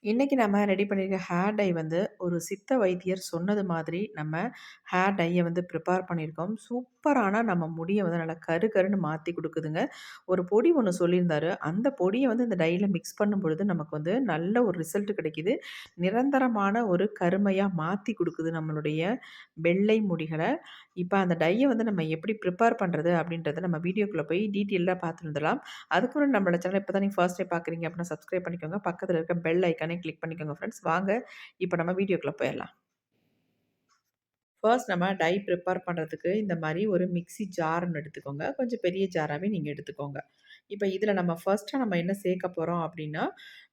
இன்னைக்கு நம்ம ரெடி பண்ணியிருக்க ஹேர் டை வந்து ஒரு சித்த வைத்தியர் சொன்னது மாதிரி நம்ம ஹேர் டைய வந்து ப்ரிப்பேர் பண்ணியிருக்கோம். சூப்பரான நம்ம முடிய வந்து நல்லா கரு கருன்னு மாத்தி குடுக்குதுங்க. ஒரு பொடி ஒண்ணு சொல்லியிருந்தாரு. அந்த பொடிய வந்து இந்த டைல மிக்ஸ் பண்ணும்பொழுது நமக்கு வந்து நல்ல ஒரு ரிசல்ட் கிடைக்குது. நிரந்தரமான ஒரு கருமையா மாத்தி குடுக்குது நம்மளுடைய வெள்ளை முடிகள. இப்ப அந்த டைய வந்து நம்ம எப்படி ப்ரிப்பேர் பண்றது அப்படின்றத நம்ம வீடியோக்குள்ள போய் டீட்டெயில்டா பார்த்து வந்துரலாம். அதுக்கு முன்னாடி நம்மளோட சேனல இப்ப தான் நீங்க ஃபர்ஸ்ட் டைம் பார்க்குறீங்க அப்படின்னா சப்ஸ்கிரைப் பண்ணிக்கோங்க. பக்கத்துல இருக்க பெல் ஐகானையும் கிளிக் பண்ணிக்கோங்க ஃப்ரெண்ட்ஸ். வாங்க இப்ப நம்ம வீடியோக்குள்ள போயிரலாம். ஃபர்ஸ்ட் நம்ம டை ப்ரிப்பேர் பண்ணுறதுக்கு இந்த மாரி ஒரு மிக்ஸி ஜார்ன்னு எடுத்துக்கோங்க. கொஞ்சம் பெரிய ஜாராவே நீங்க எடுத்துக்கோங்க. இப்ப இதில நம்ம ஃபர்ஸ்ட்டா நம்ம என்ன சேர்க்க போறோம் அப்டின்னா,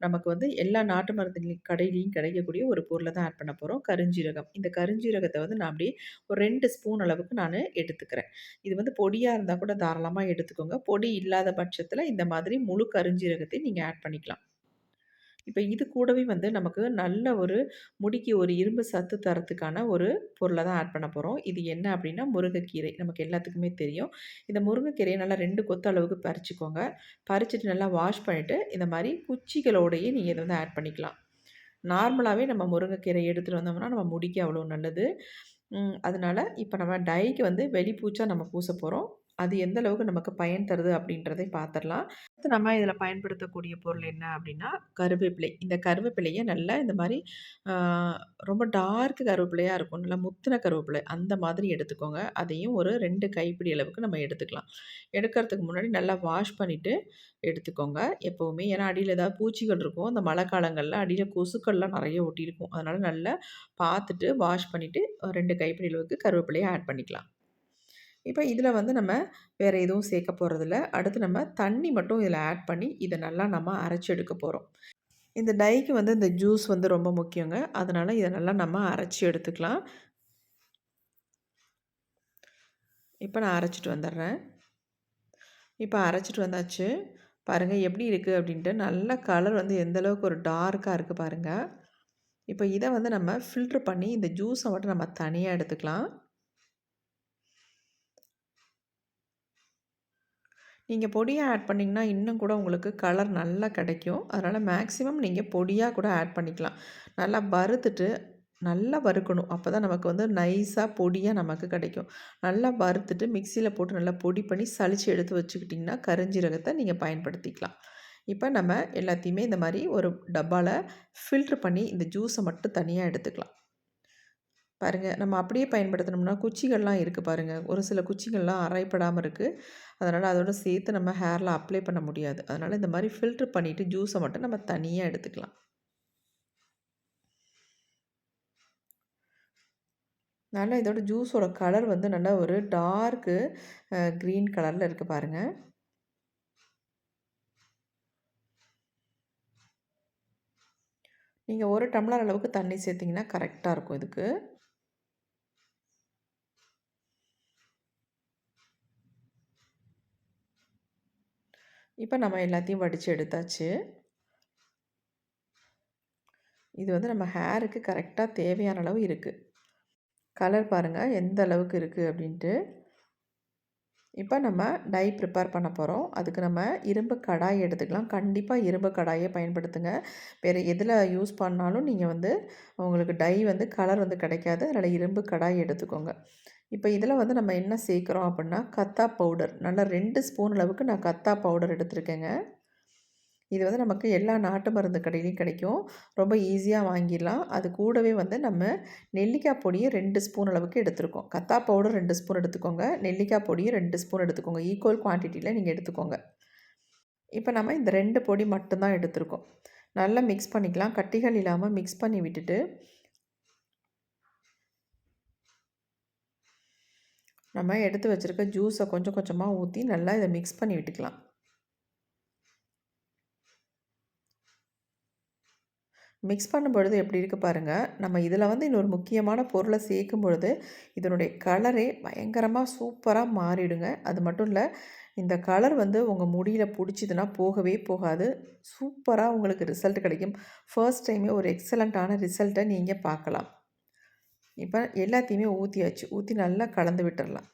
நமக்கு வந்து எல்லா நாட்டு மருந்து கடையிலயும் கிடைக்கக்கூடிய ஒரு பொருள தான் ஆட் பண்ண போறோம். கருஞ்சீரகம். இந்த கருஞ்சீரகத்த வந்து நான் அப்டியே ஒரு 2 ஸ்பூன் அளவுக்கு நானு எடுத்துக்கிறேன். இது வந்து பொடியா இருந்தா கூட தாராளமா எடுத்துக்கோங்க. பொடி இல்லாத பட்சத்தில இந்த மாதிரி முழு கருஞ்சீரகத்தையும் நீங்க ஆட் பண்ணிக்கலாம். இப்ப இது கூடவே வந்து நமக்கு நல்ல ஒரு முடிக்கு ஒரு இரும்பு சத்து தரத்துக்கான ஒரு பொருள தான் ஆட் பண்ண போறோம். இது என்ன அப்டின்னா, முருங்கைக்கீரை. நமக்கு எல்லாத்துக்குமே தெரியும். இந்த முருங்கைக்கீரைய நல்லா 2 கொத்து அளவுக்கு பறிச்சுக்கோங்க. பறிச்சுட்டு நல்லா வாஷ் பண்ணிட்டு, இந்த மாரி குச்சிகளோடயே நீங்க இத வந்து ஆட் பண்ணிக்கலாம். நார்மலாவே நம்ம முருங்கைக்கீரை எடுத்துட்டு வந்தோம்னா, நம்ம முடிக்கு அவ்வளோ நல்லது. அதனால இப்ப நம்ம டைக்கு வந்து வெளிப்பூச்சா நம்ம பூச போறோம். அது எந்த அளவுக்கு நமக்கு பயன் தருது அப்படின்றதை பார்த்துரலாம். அடுத்து நம்ம இதில பயன்படுத்தக்கூடிய பொருள் என்ன அப்படின்னா, கருவேப்பிலை. இந்த கருவேப்பிலைய நல்லா இந்த மாரி ஆ ரொம்ப டார்க் கருவேப்பிலையா இருக்கும். நல்லா முத்துன கருவேப்பிலை அந்த மாதிரி எடுத்துக்கோங்க. அதையும் ஒரு 2 கைப்பிடி அளவுக்கு நம்ம எடுத்துக்கலாம். எடுக்கிறதுக்கு முன்னாடி நல்லா வாஷ் பண்ணிட்டு எடுத்துக்கோங்க. எப்பவுமே ஏன்னா அடியில ஏதாவது பூச்சிகள் இருக்கும். அந்த மழை காலங்கள்ல அடியில கொசுக்கள்லாம் நெறைய ஒட்டியிருக்கும். அதனால நல்லா பார்த்துட்டு வாஷ் பண்ணிட்டு 2 கைப்பிடி அளவுக்கு கருவேப்பிலைய ஆட் பண்ணிக்கலாம். இப்ப இதில வந்து நம்ம வேற எதுவும் சேர்க்க போறதில்ல. அடுத்து நம்ம தண்ணி மட்டும் இதில ஆட் பண்ணி, இத நல்லா நம்ம அரைச்சு எடுக்க போறோம். இந்த டைக்கு வந்து இந்த ஜூஸ் வந்து ரொம்ப முக்கியங்க. அதனால இத நல்லா நம்ம அரைச்சு எடுத்துக்கலாம். இப்ப நான் அரைச்சுட்டு வந்துடுறேன். இப்ப அரைச்சுட்டு வந்தாச்சு. பாருங்க எப்படி இருக்கு அப்படின்ட்டு. நல்ல கலர் வந்து எந்த அளவுக்கு ஒரு டார்க்கா இருக்கு பாருங்க. இப்ப இத வந்து நம்ம ஃபில்டர் பண்ணி இந்த ஜூஸ மட்டும் நம்ம தனியா எடுத்துக்கலாம். நீங்க பொடியா ஆட் பண்ணிங்கன்னா, இன்னும் கூட உங்களுக்கு கலர் நல்லா கிடைக்கும். அதனால மேக்ஸிமம் நீங்க பொடியா கூட ஆட் பண்ணிக்கலாம். நல்லா வறுத்துட்டு, நல்லா வறுக்கணும். அப்பதான் நமக்கு வந்து நைஸா, பொடியா நமக்கு கிடைக்கும். நல்லா வறுத்துட்டு மிக்ஸியில போட்டு நல்லா பொடி பண்ணி சலிச்சு எடுத்து வச்சுக்கிட்டிங்கன்னா, கருஞ்சீரகத்த நீங்க பயன்படுத்திக்கலாம். இப்ப நம்ம எல்லாத்தையுமே இந்த மாரி ஒரு டப்பால ஃபில்டர் பண்ணி இந்த ஜூஸ மட்டும் தனியா எடுத்துக்கலாம். பாருங்க, நம்ம அப்படியே பயன்படுத்தினோம்னா, குச்சிகள்லாம் இருக்கு பாருங்க. ஒரு சில குச்சிகள்லாம் அரைப்படாம இருக்கு. அதனால அதோட சேர்த்து நம்ம ஹேர்ல அப்ளை பண்ண முடியாது. அதனால இந்த மாரி ஃபில்டர் பண்ணிட்டு ஜூஸ மட்டும் நம்ம தனியா எடுத்துக்கலாம். நல்லா இதோட ஜூஸோட கலர் வந்து நல்லா ஒரு டார்க்கு கிரீன் கலர்ல இருக்கு பாருங்க. நீங்க 1 டம்ளர் அளவுக்கு தண்ணி சேர்த்தீங்கன்னா கரெக்ட்டா இருக்கும் இதுக்கு. இப்ப நம்ம எல்லாத்தையும் வடிச்சு எடுத்தாச்சு. இது வந்து நம்ம ஹேருக்கு கரெக்ட்டா தேவையான அளவு இருக்கு. கலர் பாருங்க எந்த அளவுக்கு இருக்கு அப்டின்ட்டு. இப்ப நம்ம டை ப்ரிப்பேர் பண்ண போறோம். அதுக்கு நம்ம இரும்பு கடாய் எடுத்துக்கலாம். கண்டிப்பா இரும்பு கடாயே பயன்படுத்துங்க. வேற எதுல யூஸ் பண்ணாலும் நீங்க வந்து உங்களுக்கு டை வந்து கலர் வந்து கிடைக்காது. அதனால இரும்பு கடாய் எடுத்துக்கோங்க. இப்ப இதில வந்து நம்ம என்ன சேர்க்கிறோம் அப்புட்னா, கத்தா பவுடர். நல்லா 2 ஸ்பூன் அளவுக்கு நான் கத்தா பவுடர் எடுத்திருக்கேங்க. இது வந்து நமக்கு எல்லா நாட்டு மருந்து கடையிலயும் கிடைக்கும். ரொம்ப ஈஸியா வாங்கிடலாம். அது கூடவே வந்து நம்ம நெல்லிக்காய் பொடிய 2 ஸ்பூன் அளவுக்கு எடுத்திருக்கோம். கத்தா பவுடர் 2 ஸ்பூன் எடுத்துக்கோங்க. நெல்லிக்காய் பொடியும் 2 ஸ்பூன் எடுத்துக்கோங்க. ஈக்குவல் குவான்டிட்டில நீங்க எடுத்துக்கோங்க. இப்ப நம்ம இந்த 2 பொடி மட்டும் தான் எடுத்திருக்கோம். நல்லா மிக்ஸ் பண்ணிக்கலாம். கட்டிகள் இல்லாம மிக்ஸ் பண்ணி விட்டுட்டு, நம்ம எடுத்து வச்சிருக்க ஜூஸ கொஞ்சம் கொஞ்சமா ஊத்தி நல்லா இத மிக்ஸ் பண்ணி விட்டுக்கலாம். மிக்ஸ் பண்ணும்பொழுது எப்படி இருக்கு பாருங்க. நம்ம இதில வந்து இன்னொரு முக்கியமான பொருள சேர்க்கும் பொழுது, இதனுடைய கலரே பயங்கரமா சூப்பரா மாறிடுங்க. அது மட்டும் இல்ல, இந்த கலர் வந்து உங்க முடியில புடிச்சுதுன்னா போகவே போகாது. சூப்பரா உங்களுக்கு ரிசல்ட் கிடைக்கும். ஃபர்ஸ்ட் டைமே ஒரு எக்ஸலன்ட்டான ரிசல்ட்ட நீங்க பார்க்கலாம். இப்ப எல்லாத்தையுமே ஊத்தியாச்சு. ஊத்தி நல்லா கலந்து விட்டுறலாம்.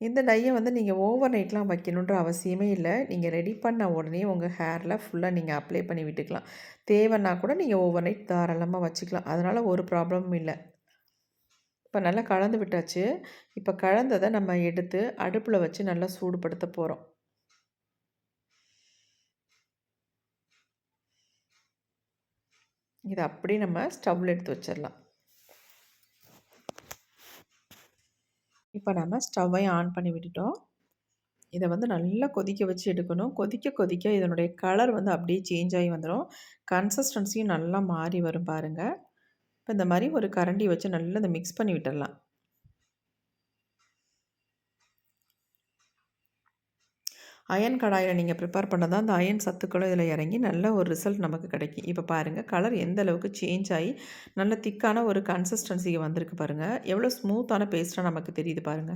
இந்த டைய வந்து நீங்கள் ஓவர் நைட்லாம் வைக்கணுன்ற அவசியமே இல்ல. நீங்க ரெடி பண்ண உடனே உங்க ஹேர்ல ஃபுல்லா நீங்க அப்ளை பண்ணி விட்டுக்கலாம். தேவைன்னா கூட நீங்க ஓவர் நைட் தாராளமா வச்சுக்கலாம். அதனால ஒரு ப்ராப்ளமும் இல்ல. இப்ப நல்லா கலந்து விட்டாச்சு. இப்ப கலந்தத நம்ம எடுத்து அடுப்புல வச்சு நல்லா சூடுபடுத்த போறோம். இத அப்படியே நம்ம ஸ்டவ்ல எடுத்து வச்சிரலாம். இப்ப நம்ம ஸ்டவ்வையும் ஆன் பண்ணி விட்டுட்டோம். இத வந்து நல்லா கொதிக்க வச்சு எடுக்கணும். கொதிக்க கொதிக்க இதனுடைய கலர் வந்து அப்படியே சேஞ்ச் ஆகி வந்துரும். கன்சிஸ்டன்சியும் நல்லா மாறி வரும் பாருங்க. இப்ப இந்த மாரி ஒரு கரண்டி வச்சு நல்லா இத மிக்ஸ் பண்ணி விட்டுறலாம். அயர்ன் கடாயில நீங்க ப்ரிப்பேர் பண்ணா தான் அந்த அயர்ன் சத்துக்களும் இதில இறங்கி நல்ல ஒரு ரிசல்ட் நமக்கு கிடைக்கும். இப்ப பாருங்க கலர் எந்த அளவுக்கு சேஞ்ச் ஆயி நல்ல திக்கான ஒரு கன்சிஸ்டன்சிக்கு வந்திருக்கு பாருங்க. எவ்வளோ ஸ்மூத்தான பேஸ்ட்டா நமக்கு தெரியுது பாருங்க.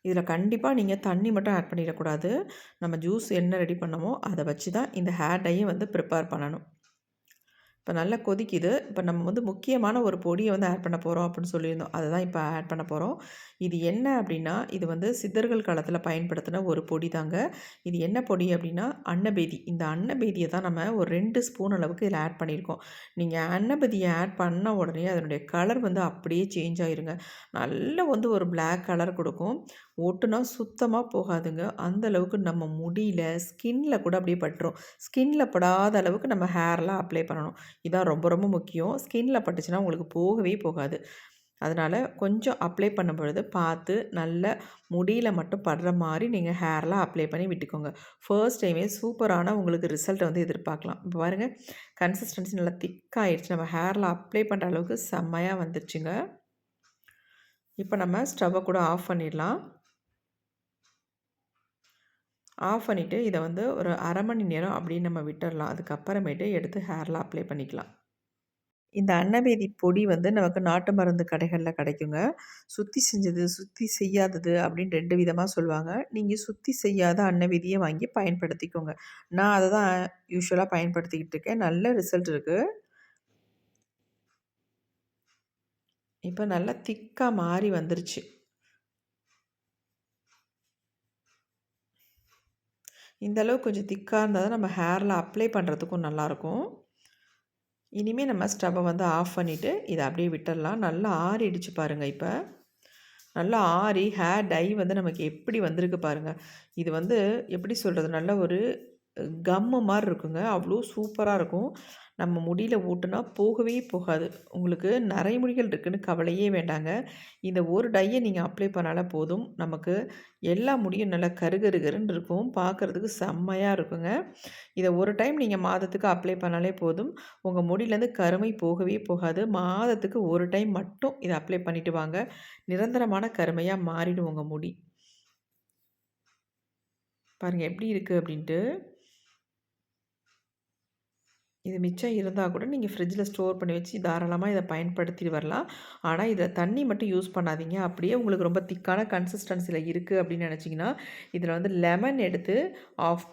இதில கண்டிப்பா நீங்க தண்ணி மட்டும் ஆட் பண்ணிடக்கூடாது. நம்ம ஜூஸ் என்ன ரெடி பண்ணோமோ, அத வச்சு தான் இந்த ஹேர் டைய வந்து ப்ரிப்பேர் பண்ணணும். இப்ப நல்லா கொதிக்குது. இப்ப நம்ம வந்து முக்கியமான ஒரு பொடிய வந்து ஆட் பண்ண போறோம் அப்படின்னு சொல்லியிருந்தோம். அததான் இப்ப ஆட் பண்ண போறோம். இது என்ன அப்படின்னா, இது வந்து சித்தர்கள் காலத்துல பயன்படுத்தின ஒரு பொடி தாங்க. இது என்ன பொடி அப்படின்னா, அன்னபேதி. இந்த அன்னபேதிய தான் நம்ம ஒரு 2 ஸ்பூன் அளவுக்கு இதில ஆட் பண்ணியிருக்கோம். நீங்க அன்னபேதிய ஆட் பண்ண உடனே அதனுடைய கலர் வந்து அப்படியே சேஞ்ச் ஆயிருங்க. நல்ல வந்து ஒரு பிளாக் கலர் குடுக்கும். ஒட்டுனா சுத்தமா போகாதுங்க. அந்த அளவுக்கு நம்ம முடியில, ஸ்கின்ல கூட அப்படியே பட்டுரும். ஸ்கின்ல படாத அளவுக்கு நம்ம ஹேர்லாம் அப்ளை பண்ணணும். இதான் ரொம்ப ரொம்ப முக்கியம். ஸ்கின்ல பட்டுச்சுன்னா உங்களுக்கு போகவே போகாது. அதனால கொஞ்சம் அப்ளை பண்ணும்பொழுது பார்த்து நல்ல முடியில மட்டும் படுற மாரி நீங்க ஹேர்லாம் அப்ளை பண்ணி விட்டுக்கோங்க. ஃபர்ஸ்ட் டைமே சூப்பரான உங்களுக்கு ரிசல்ட் வந்து எதிர்பார்க்கலாம். இப்போ பாருங்க கன்சிஸ்டன்சி நல்லா திக்காயிடுச்சு. நம்ம ஹேர்ல அப்ளை பண்ற அளவுக்கு செம்மையா வந்துருச்சுங்க. இப்போ நம்ம ஸ்டவ்வ கூட ஆஃப் பண்ணிடலாம். ஆஃப் பண்ணிவிட்டு இத வந்து ஒரு 1/2 மணி நேரம் அப்படியே நம்ம விட்டுறலாம். அதுக்கப்புறமேட்டு எடுத்து ஹேர்ல அப்ளை பண்ணிக்கலாம். இந்த அன்னபேதி பொடி வந்து நமக்கு நாட்டு மருந்து கடைகள்ல கிடைக்குங்க. சுத்தி செஞ்சது, சுத்தி செய்யாதது அப்படின்னு 2 விதமா சொல்லுவாங்க. நீங்க சுத்தி செய்யாத அன்னபேதிய வாங்கி பயன்படுத்திக்கோங்க. நான் அத தான் யூசுவலா பயன்படுத்திக்கிட்டு இருக்கேன். நல்ல ரிசல்ட் இருக்கு. இப்ப நல்லா திக்கா மாறி வந்துருச்சு. இந்த அளவு கொஞ்சம் திக்கா இருந்தா தான் நம்ம ஹேர்ல அப்ளை பண்றதுக்கும் நல்லாயிருக்கும். இனிமே நம்ம ஸ்டவ்வ வந்து ஆஃப் பண்ணிட்டு, இத அப்படியே விட்டுறலாம். நல்லா ஆறிடுச்சு பாருங்க இப்ப. நல்லா ஆறி ஹேர் டை வந்து நமக்கு எப்படி வந்திருக்கு பாருங்க. இது வந்து எப்படி சொல்றது? நல்ல ஒரு கம்மு மாரி இருக்குங்க. அவ்வளோ சூப்பரா இருக்கும். நம்ம முடியில ஊட்டுனா போகவே போகாது. உங்களுக்கு நரைமுடிகள் இருக்குன்னு கவலையே வேண்டாங்க. இந்த ஒரு டைய நீங்க அப்ளை பண்ணாலே போதும். நமக்கு எல்லா முடியும் நல்லா கருகருகருன்னு இருக்கும். பார்க்கறதுக்கு செம்மையா இருக்குங்க. இத ஒரு டைம் நீங்க மாதத்துக்கு அப்ளை பண்ணாலே போதும். உங்க முடியிலேருந்து கருமை போகவே போகாது. மாதத்துக்கு ஒரு டைம் மட்டும் இத அப்ளை பண்ணிட்டு வாங்க. நிரந்தரமான கருமையா மாறிடும் உங்க முடி. பாருங்க எப்படி இருக்கு அப்படின்ட்டு. இது மிச்சம் இருந்தா கூட நீங்க ஃப்ரிட்ஜில ஸ்டோர் பண்ணி வச்சு தாராளமா இத பயன்படுத்திட்டு வரலாம். ஆனா, இதில தண்ணி மட்டும் யூஸ் பண்ணாதீங்க. அப்படியே உங்களுக்கு ரொம்ப திக்கான கன்சிஸ்டன்சில இருக்கு அப்படின்னு நெனச்சீங்கன்னா, இதில வந்து லெமன் எடுத்து ஆஃப்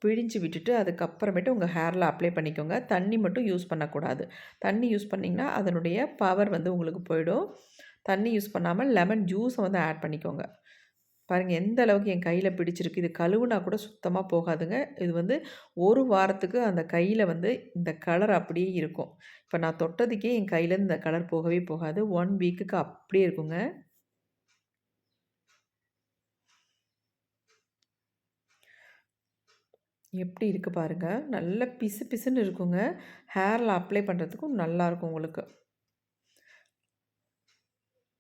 பிழிஞ்சு விட்டுட்டு, அதுக்கப்புறமேட்டு உங்க ஹேர்ல அப்ளை பண்ணிக்கோங்க. தண்ணி மட்டும் யூஸ் பண்ணக்கூடாது. தண்ணி யூஸ் பண்ணீங்கன்னா, அதனுடைய பவர் வந்து உங்களுக்கு போயிடும். தண்ணி யூஸ் பண்ணாம லெமன் ஜூஸ வந்து ஆட் பண்ணிக்கோங்க. பாருங்க எந்த அளவுக்கு என் கையில பிடிச்சிருக்கு. இது கழுவுனா கூட சுத்தமா போகாதுங்க. இது வந்து 1 வாரத்துக்கு அந்த கையில வந்து இந்த கலர் அப்படியே இருக்கும். இப்ப நான் தொட்டதுக்கே என் கையிலேருந்து இந்த கலர் போகவே போகாது. 1 வீக்குக்கு அப்படியே இருக்குங்க. எப்படி இருக்கு பாருங்க. நல்ல பிசு பிசுன்னு இருக்குங்க. ஹேர்ல அப்ளை பண்ணுறதுக்கும் நல்லாயிருக்கும் உங்களுக்கு.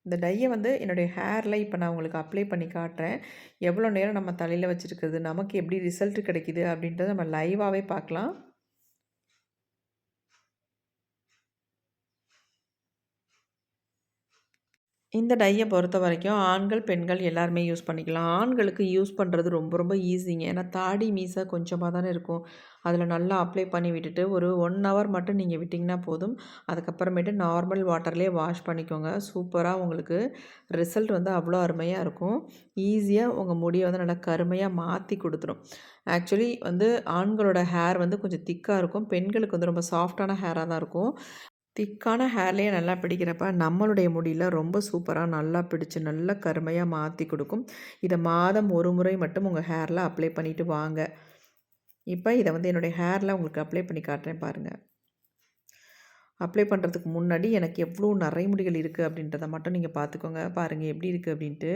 இந்த டைய வந்து என்னுடைய ஹேர்ல இப்ப நான் உங்களுக்கு அப்ளை பண்ணி காட்டுறேன். எவ்வளோ நேரம் நம்ம தலையில வச்சிருக்கிறது, நமக்கு எப்படி ரிசல்ட் கிடைக்குது அப்படின்றத நம்ம லைவாவே பார்க்கலாம். இந்த டைய பொறுத்தவரைக்கும் ஆண்கள், பெண்கள் எல்லாருமே யூஸ் பண்ணிக்கலாம். ஆண்களுக்கு யூஸ் பண்ணுறது ரொம்ப ரொம்ப ஈஸிங்க. ஏன்னா தாடி, மீசை கொஞ்சமா தானே இருக்கும். அதில நல்லா அப்ளை பண்ணி விட்டுட்டு ஒரு 1 ஹவர் மட்டும் நீங்க விட்டிங்கன்னா போதும். அதுக்கப்புறமேட்டு நார்மல் வாட்டர்லேயே வாஷ் பண்ணிக்கோங்க. சூப்பரா உங்களுக்கு ரிசல்ட் வந்து அவ்வளோ அருமையா இருக்கும். ஈஸியா உங்க முடிய வந்து நல்லா கருமையா மாத்தி குடுத்துரும். ஆக்சுவலி வந்து ஆண்களோட ஹேர் வந்து கொஞ்சம் திக்கா இருக்கும். பெண்களுக்கு வந்து ரொம்ப சாஃப்ட்டான ஹேரா தான் இருக்கும். திக்கான ஹேர்லேயே நல்லா பிடிக்கிறப்ப நம்மளுடைய முடியில ரொம்ப சூப்பராக நல்லா பிடிச்சு நல்லா கருமையாக மாற்றி கொடுக்கும். இதை மாதம் ஒரு முறை மட்டும் உங்கள் ஹேரில் அப்ளை பண்ணிவிட்டு வாங்க. இப்போ இதை வந்து என்னுடைய ஹேரில் உங்களுக்கு அப்ளை பண்ணி காட்டுறேன் பாருங்கள். அப்ளை பண்ணுறதுக்கு முன்னாடி எனக்கு எவ்வளோ நரைமுடிகள் இருக்குது அப்படின்றத மட்டும் நீங்கள் பார்த்துக்கோங்க. பாருங்கள் எப்படி இருக்குது அப்படின்ட்டு.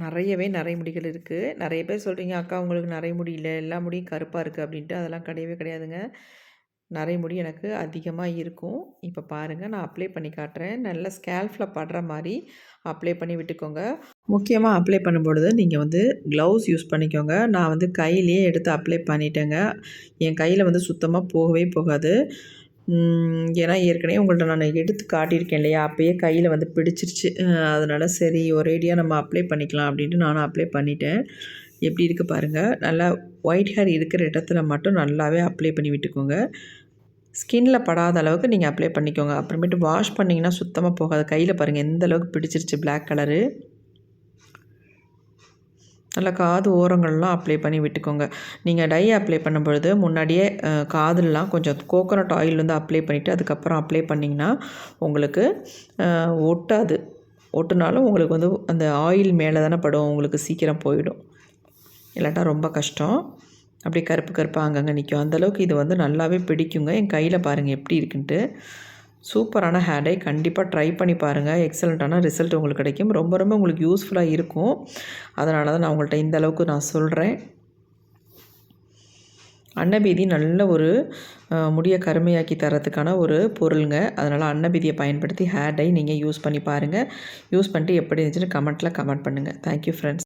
நிறையவே நரைமுடிகள் இருக்குது. நிறைய பேர் சொல்கிறீங்க, அக்கா உங்களுக்கு நரைமுடி இல்லை, எல்லா முடியும் கருப்பாக இருக்குது அப்படின்ட்டு. அதெல்லாம் கிடையவே கிடையாதுங்க. நரைமுடி எனக்கு அதிகமாக இருக்கும். இப்போ பாருங்கள், நான் அப்ளை பண்ணி காட்டுறேன். நல்லா ஸ்கேல்ஃபில் படுற மாதிரி அப்ளை பண்ணி விட்டுக்கோங்க. முக்கியமாக அப்ளை பண்ணும்பொழுது நீங்கள் வந்து க்ளவுஸ் யூஸ் பண்ணிக்கோங்க. நான் வந்து கையிலேயே எடுத்து அப்ளை பண்ணிட்டேங்க. என் கையில் வந்து சுத்தமாக போகவே போகாது. ஏன்னா ஏற்கனவே உங்கள்ட்ட நான் எடுத்து காட்டியிருக்கேன் இல்லையா, அப்போயே கையில் வந்து பிடிச்சிருச்சு. அதனால் சரி ஒரேடியாக நம்ம அப்ளை பண்ணிக்கலாம் அப்படின்ட்டு நானும் அப்ளை பண்ணிட்டேன். எப்படி இருக்குது பாருங்கள். நல்லா ஒயிட் ஹேர் இருக்கிற இடத்துல மட்டும் நல்லாவே அப்ளை பண்ணி விட்டுக்கோங்க. ஸ்கின்ல படாத அளவுக்கு நீங்கள் அப்ளை பண்ணிக்கோங்க. அப்புறமேட்டு வாஷ் பண்ணிங்கன்னா சுத்தமாக போகாது. கையில் பாருங்கள் எந்த அளவுக்கு பிடிச்சிருச்சு பிளாக் கலரு. நல்லா காது ஓரங்கள்லாம் அப்ளை பண்ணி விட்டுக்கோங்க. நீங்கள் டை அப்ளை பண்ணும்பொழுது முன்னாடியே காதுலலாம் கொஞ்சம் கோகோனட் ஆயில் வந்து அப்ளை பண்ணிவிட்டு அதுக்கப்புறம் அப்ளை பண்ணிங்கன்னா உங்களுக்கு ஒட்டாது. ஒட்டுனாலும் உங்களுக்கு வந்து அந்த ஆயில் மேலே தானே படும், உங்களுக்கு சீக்கிரம் போயிடும். இல்லாட்டா ரொம்ப கஷ்டம். அப்படியே கருப்பு கருப்பாக அங்கங்கே நிற்கும். அந்தளவுக்கு இது வந்து நல்லாவே பிடிக்குங்க. என் கையில் பாருங்கள் எப்படி இருக்குன்ட்டு. சூப்பரான ஹேர் டை. கண்டிப்பாக ட்ரை பண்ணி பாருங்கள். எக்ஸலண்ட்டான ரிசல்ட் உங்களுக்கு கிடைக்கும். ரொம்ப ரொம்ப உங்களுக்கு யூஸ்ஃபுல்லாக இருக்கும். அதனால தான் நான் உங்கள்கிட்ட இந்த அளவுக்கு நான் சொல்கிறேன். அன்னபீதி நல்ல ஒரு முடியை கருமையாக்கி தரத்துக்கான ஒரு பொருளுங்க. அதனால் அன்னபீதியை பயன்படுத்தி ஹேர் டை நீங்கள் யூஸ் பண்ணி பாருங்கள். யூஸ் பண்ணிட்டு எப்படி இருந்துச்சுன்னு கமெண்ட்டில் கமெண்ட் பண்ணுங்கள். Thank you friends.